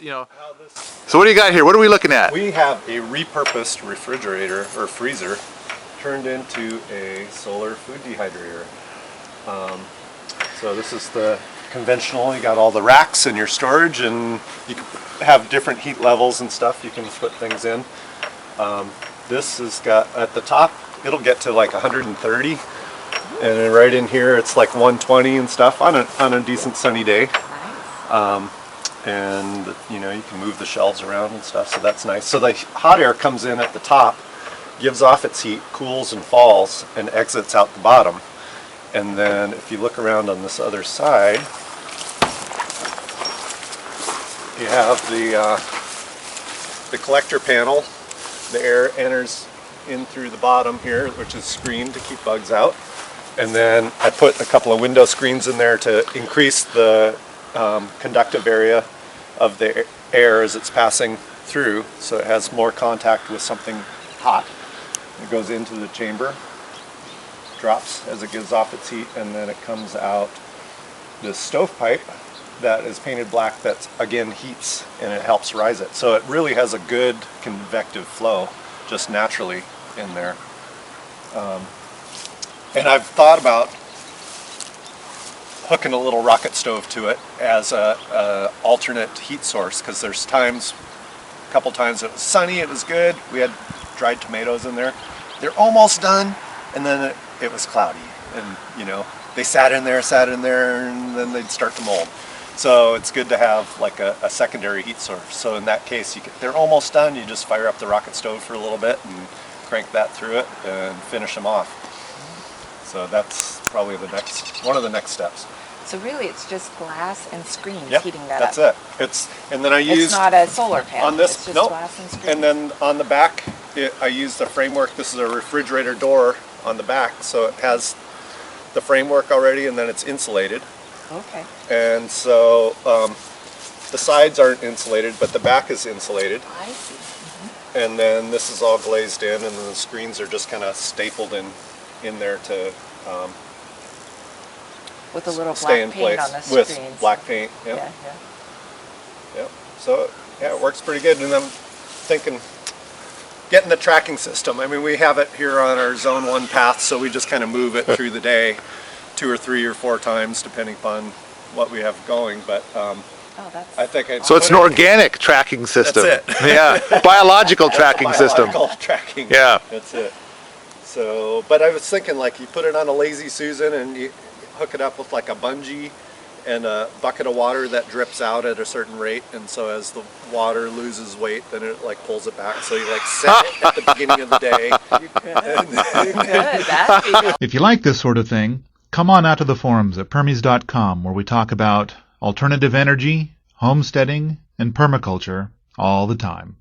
So what do you got here? What are we looking at? We have a repurposed refrigerator or freezer turned into a solar food dehydrator. So this is the conventional. You got all the racks in your storage, and you can have different heat levels and stuff you can put things in. This has got, at the top, it'll get to like 130, and then right in here it's like 120 and stuff on a decent sunny day. And you know, you can move the shelves around and stuff, so that's nice. So the hot air comes in at the top, gives off its heat, cools and falls, and exits out the bottom. And then if you look around on this other side, you have the collector panel. The air enters in through the bottom here, which is screened to keep bugs out. And then I put a couple of window screens in there to increase the conductive area of the air as it's passing through, so it has more contact with something hot. It goes into the chamber, drops as it gives off its heat, and then it comes out this stovepipe that is painted black that again heats and it helps rise it. So it really has a good convective flow just naturally in there. And I've thought about hooking a little rocket stove to it as a alternate heat source, because there's times, a couple times it was sunny, it was good, we had dried tomatoes in there. They're almost done, and then it was cloudy, and you know, they sat in there, and then they'd start to mold. So it's good to have like a secondary heat source. So in that case, they're almost done, you just fire up the rocket stove for a little bit and crank that through it and finish them off. So that's probably one of the next steps. So really, it's just glass and screens heating that that's up. That's it. And then I used... It's not a solar panel, on this, it's just nope. glass and screens. And then on the back, I used the framework. This is a refrigerator door on the back, so it has the framework already, and then it's insulated. Okay. And so the sides aren't insulated, but the back is insulated. I see. Mm-hmm. And then this is all glazed in, and then the screens are just kind of stapled in there to with a little stay black in paint place on the with screens. black paint. Yep. Yeah. Yep. So yeah, it works pretty good. And I'm thinking getting the tracking system. I mean, we have it here on our Zone 1 path, so we just kind of move it through the day 2 or 3 or 4 times depending upon what we have going. But I think so it's an organic tracking system. That's it. Yeah, biological tracking system. Biological tracking. Yeah. That's it. So, but I was thinking, like, you put it on a Lazy Susan and you hook it up with like a bungee and a bucket of water that drips out at a certain rate, and so as the water loses weight, then it like pulls it back. So you like set it at the beginning of the day. You could. That'd be If you like this sort of thing, come on out to the forums at permies.com, where we talk about alternative energy, homesteading, and permaculture all the time.